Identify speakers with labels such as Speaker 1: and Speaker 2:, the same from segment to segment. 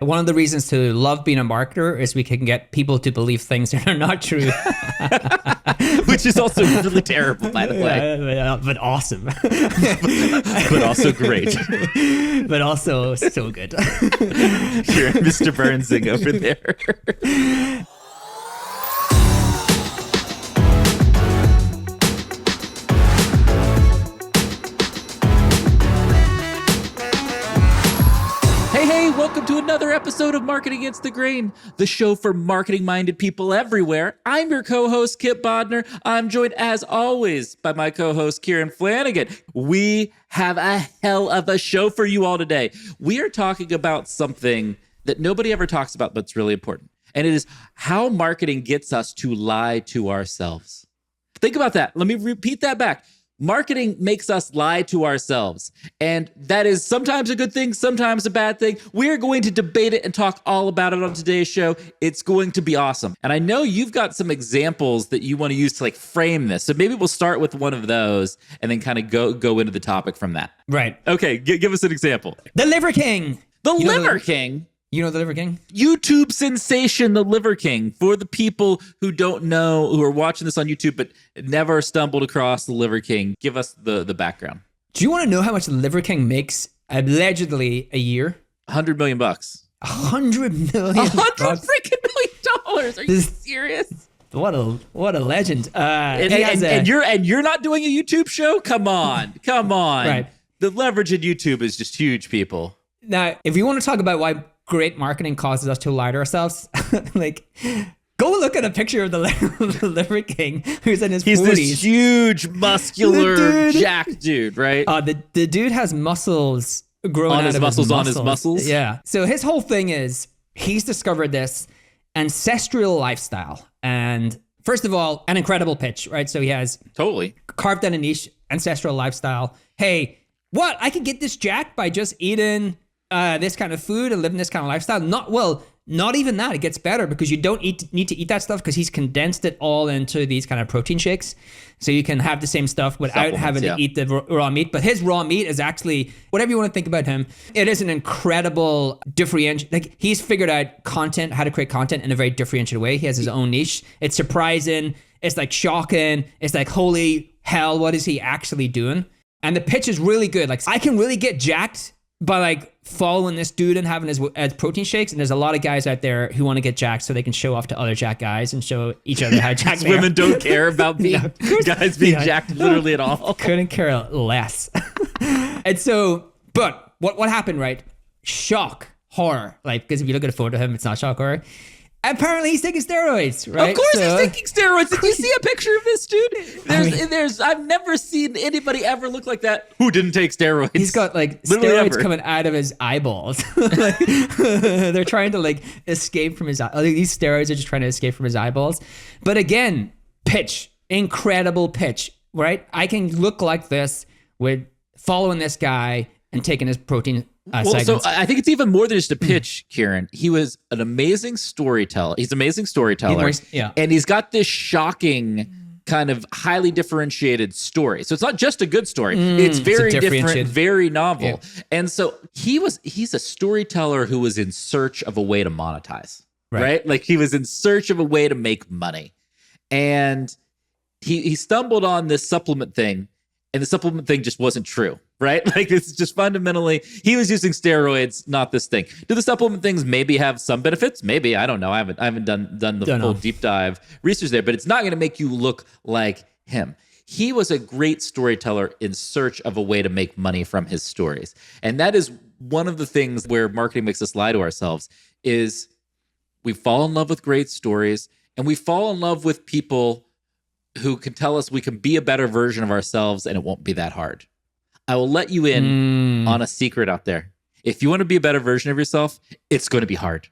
Speaker 1: One of the reasons to love being a marketer is we can get people to believe things that are not true.
Speaker 2: Which is also really terrible, by the way.
Speaker 1: But awesome.
Speaker 2: But also great.
Speaker 1: But also so good.
Speaker 2: You're Mr. Burnsing over there. Welcome to another episode of Marketing Against the Grain, the show for marketing-minded people everywhere. I'm your co-host, Kipp Bodner. I'm joined, as always, by my co-host, Kieran Flanagan. We have a hell of a show for you all today. We are talking about something that nobody ever talks about, but it's really important. And it is how marketing gets us to lie to ourselves. Think about that. Let me repeat that back. Marketing makes us lie to ourselves, and that is sometimes a good thing, sometimes a bad thing. We're going to debate it and talk all about it on today's show. It's going to be awesome. And I know you've got some examples that you want to use to frame this. So maybe we'll start with one of those and then kind of go into the topic from that.
Speaker 1: Right.
Speaker 2: Okay, give us an example.
Speaker 1: The Liver King.
Speaker 2: The Liver King?
Speaker 1: You know the Liver King?
Speaker 2: YouTube sensation, the Liver King. For the people who don't know, who are watching this on YouTube but never stumbled across the Liver King, give us the background.
Speaker 1: Do you want to know how much the Liver King makes allegedly a year?
Speaker 2: $100 million.
Speaker 1: $100 million.
Speaker 2: $100 freaking million. Are you serious?
Speaker 1: What a legend.
Speaker 2: And you're not doing a YouTube show? Come on.
Speaker 1: Right.
Speaker 2: The leverage in YouTube is just huge, people.
Speaker 1: Now, if you want to talk about why great marketing causes us to lie to ourselves, go look at a picture of the Liver King who's in his 40s.
Speaker 2: He's this huge, muscular, jacked dude, right?
Speaker 1: The dude has muscles growing out of his muscles.
Speaker 2: On his muscles?
Speaker 1: Yeah. So his whole thing is he's discovered this ancestral lifestyle. And first of all, an incredible pitch, right? So he has
Speaker 2: totally
Speaker 1: carved out a niche, ancestral lifestyle. Hey, what? I can get this jacked by just eating this kind of food and living this kind of lifestyle? Not even that. It gets better because you don't need to eat that stuff because he's condensed it all into these kind of protein shakes. So you can have the same stuff without having to eat the raw meat. But his raw meat is actually, whatever you want to think about him, it is an incredible differentiation. He's figured out content, how to create content in a very differentiated way. He has his own niche. It's surprising. It's shocking. It's holy hell, what is he actually doing? And the pitch is really good. I can really get jacked by following this dude and having his protein shakes. And there's a lot of guys out there who want to get jacked so they can show off to other jacked guys and show each other how jacked they are.
Speaker 2: Women don't care about guys being jacked literally at all.
Speaker 1: Couldn't care less. And so, but what happened, right? Shock, horror. Because if you look at a photo of him, it's not shock, horror. Apparently he's taking steroids, right?
Speaker 2: Of course he's taking steroids. Did you see a picture of this dude? I've never seen anybody ever look like that who didn't take steroids.
Speaker 1: He's got steroids coming out of his eyeballs. They're trying to escape from his eyes. These steroids are just trying to escape from his eyeballs. But again, pitch, incredible pitch, right? I can look like this with following this guy and taking his protein segments.
Speaker 2: So I think it's even more than just a pitch, Kieran. He was an amazing storyteller. He's an amazing storyteller. And he's got this shocking kind of highly differentiated story. So it's not just a good story. It's very different, very novel. Yeah. And so he's a storyteller who was in search of a way to monetize, right? He was in search of a way to make money. And he stumbled on this supplement thing, and the supplement thing just wasn't true. Right? It's just fundamentally, he was using steroids, not this thing. Do the supplement things maybe have some benefits? Maybe, I don't know. I haven't done the full deep dive research there, but it's not going to make you look like him. He was a great storyteller in search of a way to make money from his stories. And that is one of the things where marketing makes us lie to ourselves is we fall in love with great stories and we fall in love with people who can tell us we can be a better version of ourselves and it won't be that hard. I will let you in on a secret out there. If you want to be a better version of yourself, it's going to be hard.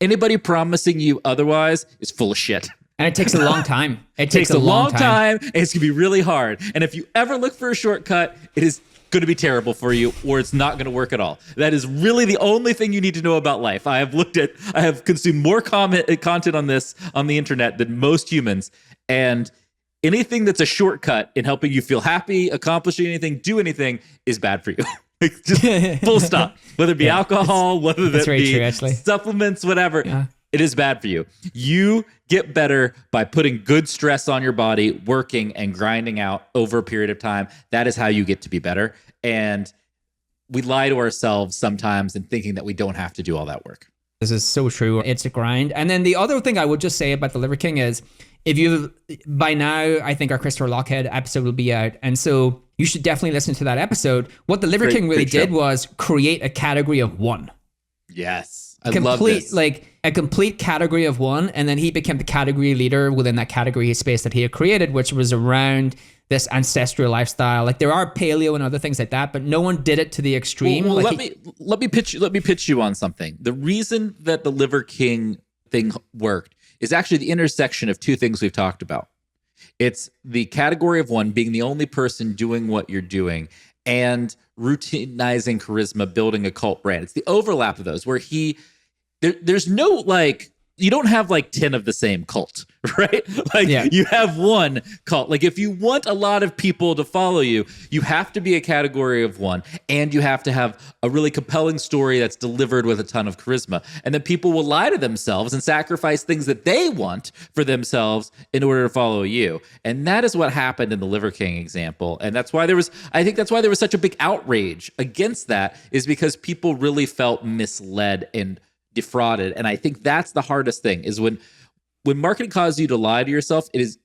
Speaker 2: Anybody promising you otherwise is full of shit.
Speaker 1: And it takes a long time.
Speaker 2: It takes a long time, and it's going to be really hard. And if you ever look for a shortcut, it is going to be terrible for you, or it's not going to work at all. That is really the only thing you need to know about life. I have consumed more content on this on the internet than most humans, and anything that's a shortcut in helping you feel happy, accomplishing anything, do anything is bad for you. Like, just full stop. Whether it be alcohol, whether that be
Speaker 1: true, actually.
Speaker 2: supplements, whatever.
Speaker 1: Yeah.
Speaker 2: It is bad for you. You get better by putting good stress on your body, working and grinding out over a period of time. That is how you get to be better. And we lie to ourselves sometimes in thinking that we don't have to do all that work.
Speaker 1: This is so true. It's a grind. And then the other thing I would just say about the Liver King is, if you, by now, I think our Christopher Lochhead episode will be out. And so you should definitely listen to that episode. What the Liver King really did was create a category of one.
Speaker 2: Yes. I love this.
Speaker 1: Like a complete category of one. And then he became the category leader within that category space that he had created, which was around this ancestral lifestyle. Like there are paleo and other things like that, but no one did it to the extreme.
Speaker 2: Well,
Speaker 1: like
Speaker 2: let me pitch you on something. The reason that the Liver King thing worked is actually the intersection of two things we've talked about. It's the category of one, being the only person doing what you're doing, and routinizing charisma, building a cult brand. It's the overlap of those where there's no like, you don't have like 10 of the same cult, right? Like you have one cult. Like if you want a lot of people to follow you, you have to be a category of one, and you have to have a really compelling story that's delivered with a ton of charisma. And then people will lie to themselves and sacrifice things that they want for themselves in order to follow you. And that is what happened in the Liver King example. And that's why I think that's why there was such a big outrage against that, is because people really felt misled and defrauded. And I think that's the hardest thing, is when marketing causes you to lie to yourself, it is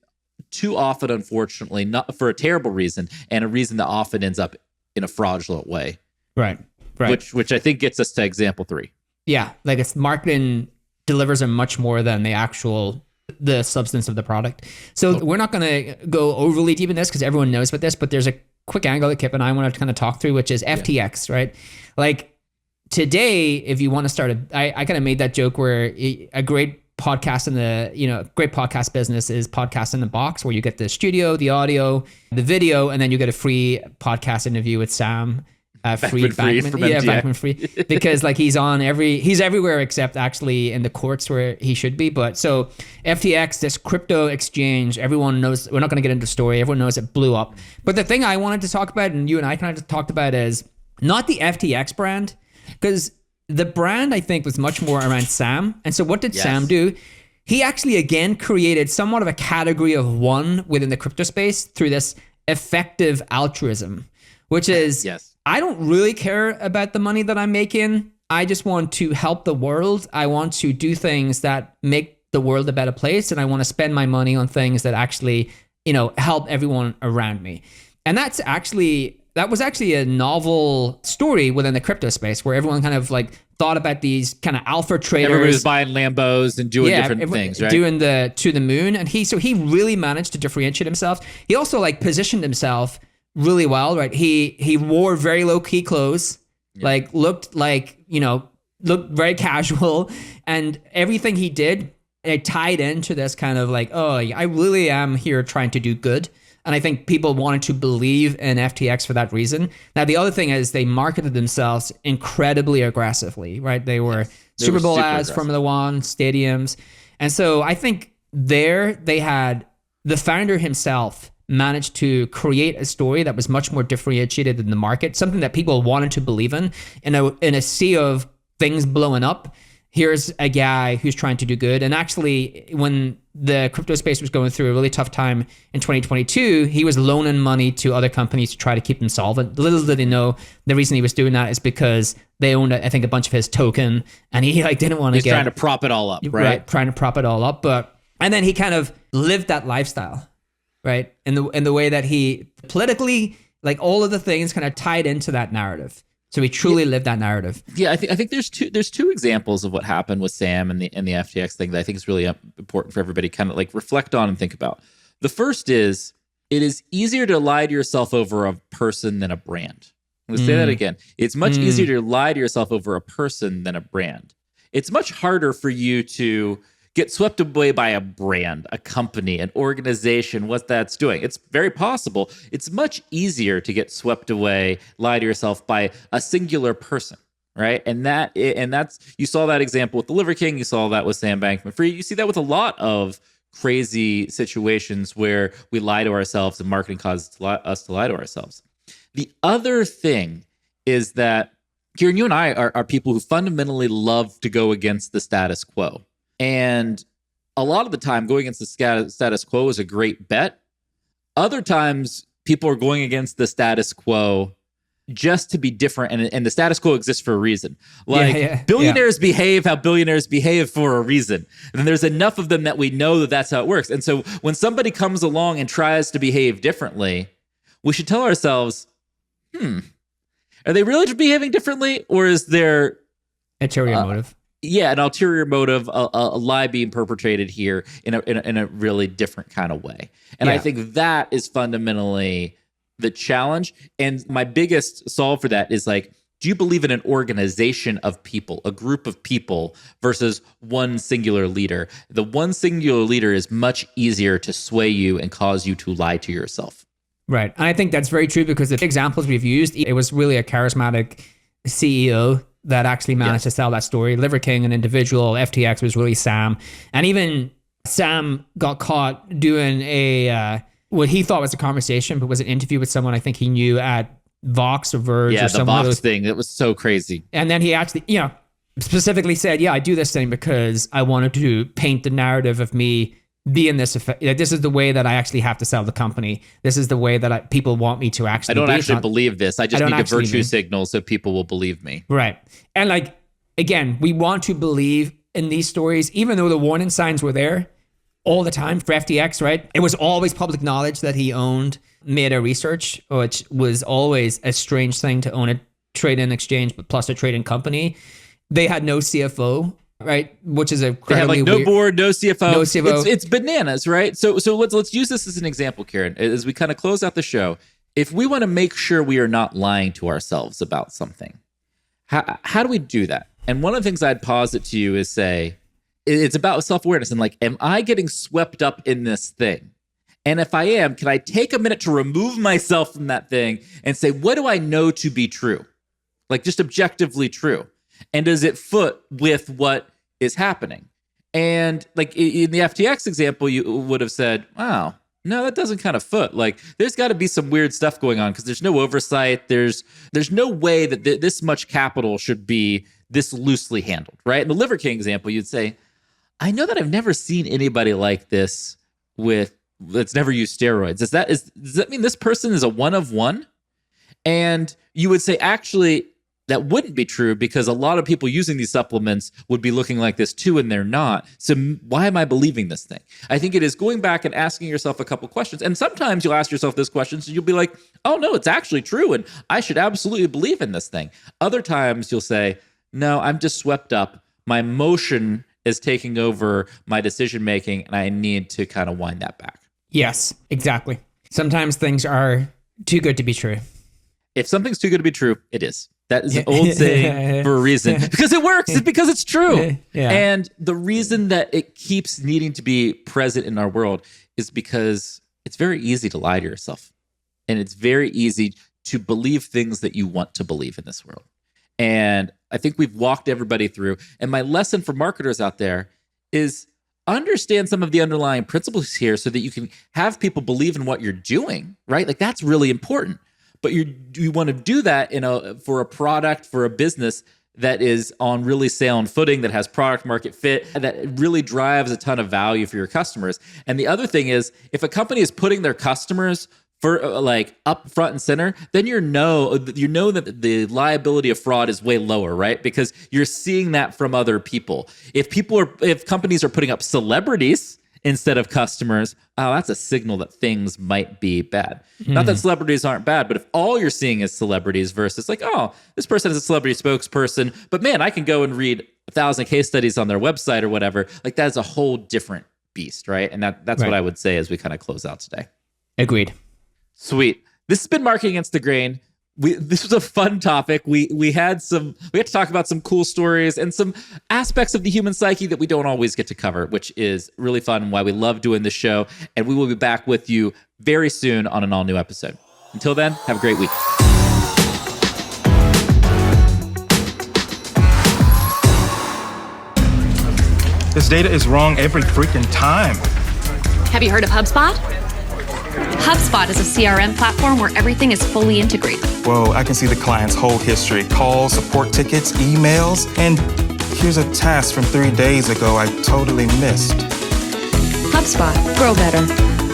Speaker 2: too often, unfortunately, not for a terrible reason, and a reason that often ends up in a fraudulent way.
Speaker 1: Right.
Speaker 2: Which I think gets us to example 3.
Speaker 1: Yeah. Like it's marketing delivers a much more than the substance of the product. So we're not going to go overly deep in this because everyone knows about this, but there's a quick angle that Kipp and I want to kind of talk through, which is FTX, right? Like, today, if you want to start I kind of made that joke where a great podcast great podcast business is Podcast in the Box, where you get the studio, the audio, the video, and then you get a free podcast interview with Sam Bankman Fried, because like he's everywhere except actually in the courts where he should be. But so FTX, this crypto exchange, everyone knows, we're not going to get into the story, everyone knows it blew up. But the thing I wanted to talk about, and you and I kind of talked about, is not the FTX brand, because the brand, I think, was much more around Sam. And so what did Sam do? He actually, again, created somewhat of a category of one within the crypto space through this effective altruism, which is, I don't really care about the money that I'm making. I just want to help the world. I want to do things that make the world a better place. And I want to spend my money on things that actually, help everyone around me. And that was actually a novel story within the crypto space, where everyone kind of like thought about these kind of alpha traders.
Speaker 2: Everybody was buying Lambos and doing different things, right?
Speaker 1: Doing the to the moon. And he really managed to differentiate himself. He also like positioned himself really well, right? He wore very low key clothes, looked very casual, and everything he did, it tied into this kind of like, oh, I really am here trying to do good. And I think people wanted to believe in FTX for that reason. Now, the other thing is they marketed themselves incredibly aggressively, right? They were Super Bowl ads, Formula One, stadiums. And so I think they had the founder himself managed to create a story that was much more differentiated than the market, something that people wanted to believe in a sea of things blowing up. Here's a guy who's trying to do good. And actually, when the crypto space was going through a really tough time in 2022, he was loaning money to other companies to try to keep them solvent. Little did they know the reason he was doing that is because they owned, I think, a bunch of his token, and he didn't want to get...
Speaker 2: He's trying to prop it all up, right?
Speaker 1: Trying to prop it all up. And then he kind of lived that lifestyle, right? In the way that he politically, like all of the things kind of tied into that narrative. So he truly lived that narrative.
Speaker 2: Yeah, I think there's two examples of what happened with Sam and the FTX thing that I think is really important for everybody to kind of like reflect on and think about. The first is, it is easier to lie to yourself over a person than a brand. I'm going to say that again. It's much easier to lie to yourself over a person than a brand. It's much harder for you to get swept away by a brand, a company, an organization, what that's doing. It's very possible. It's much easier to get swept away, lie to yourself by a singular person, right? And that's, you saw that example with the Liver King. You saw that with Sam Bankman Fried. You see that with a lot of crazy situations where we lie to ourselves and marketing causes us to lie to ourselves. The other thing is that, Kieran, you and I are people who fundamentally love to go against the status quo. And a lot of the time, going against the status quo is a great bet. Other times, people are going against the status quo just to be different, and the status quo exists for a reason. Billionaires behave how billionaires behave for a reason. And there's enough of them that we know that that's how it works. And so when somebody comes along and tries to behave differently, we should tell ourselves, are they really behaving differently, or is there
Speaker 1: ulterior motive?
Speaker 2: Yeah, an ulterior motive, a lie being perpetrated here in a really different kind of way. And I think that is fundamentally the challenge. And my biggest solve for that is like, do you believe in an organization of people, a group of people versus one singular leader? The one singular leader is much easier to sway you and cause you to lie to yourself. Right.
Speaker 1: And I think that's very true, because the examples we've used, it was really a charismatic CEO that actually managed to sell that story. Liver King, an individual. FTX was really Sam. And even Sam got caught doing what he thought was a conversation, but was an interview with someone I think he knew at Vox or Verge or
Speaker 2: some of those. Yeah, the Vox thing. It was so crazy.
Speaker 1: And then he actually, specifically said, I do this thing because I wanted to paint the narrative of me being this effect. This is the way that I actually have to sell the company. This is the way that people want me to actually
Speaker 2: I don't actually believe this. I just need a virtue signal so people will believe me.
Speaker 1: Right. And again, we want to believe in these stories, even though the warning signs were there all the time for FTX, right? It was always public knowledge that he owned Meta Research, which was always a strange thing to own a trade-in exchange, but plus a trading company. They had no CFO, right? Which is
Speaker 2: they have no board, no CFO. No CFO. It's bananas, right? So let's use this as an example, Kieran, as we kind of close out the show. If we want to make sure we are not lying to ourselves about something, how do we do that? And one of the things I'd posit to you is say, it's about self-awareness and am I getting swept up in this thing? And if I am, can I take a minute to remove myself from that thing and say, what do I know to be true? Just objectively true. And does it foot with what is happening? And in the FTX example, you would have said, wow, no, that doesn't kind of foot. There's got to be some weird stuff going on because there's no oversight. There's no way that this much capital should be this loosely handled, right? In the Liver King example, you'd say, I know that I've never seen anybody like this that's never used steroids. Does that mean this person is a one of one? And you would say, actually, that wouldn't be true because a lot of people using these supplements would be looking like this too, and they're not. So why am I believing this thing? I think it is going back and asking yourself a couple questions. And sometimes you'll ask yourself this question and you'll be like, oh no, it's actually true. And I should absolutely believe in this thing. Other times you'll say, no, I'm just swept up. My emotion is taking over my decision-making and I need to kind of wind that back.
Speaker 1: Yes, exactly. Sometimes things are too good to be true.
Speaker 2: If something's too good to be true, it is. That is an old saying for a reason. Because it works. It's because it's true. Yeah. And the reason that it keeps needing to be present in our world is because it's very easy to lie to yourself. And it's very easy to believe things that you want to believe in this world. And I think we've walked everybody through. And my lesson for marketers out there is understand some of the underlying principles here so that you can have people believe in what you're doing, right? That's really important. But you want to do that for a product, for a business that is on really sound footing, that has product market fit, and that really drives a ton of value for your customers. And the other thing is, if a company is putting their customers for up front and center, then you know that the liability of fraud is way lower, right? Because you're seeing that from other people. If companies are putting up celebrities instead of customers, that's a signal that things might be bad. Not that celebrities aren't bad, but if all you're seeing is celebrities versus this person is a celebrity spokesperson, but man, I can go and read 1,000 case studies on their website or whatever, that is a whole different beast, right? And that's right. What I would say as we kind of close out today.
Speaker 1: Agreed.
Speaker 2: Sweet. This has been Marketing Against the Grain. This was a fun topic. We had to talk about some cool stories and some aspects of the human psyche that we don't always get to cover, which is really fun and why we love doing this show. And we will be back with you very soon on an all-new episode. Until then, have a great week.
Speaker 3: This data is wrong every freaking time.
Speaker 4: Have you heard of HubSpot?
Speaker 3: HubSpot is a CRM platform where everything is fully integrated.
Speaker 4: Whoa, I can see the client's whole history, calls, support tickets, emails, and here's a task from 3 days ago I totally missed.
Speaker 3: HubSpot. Grow better.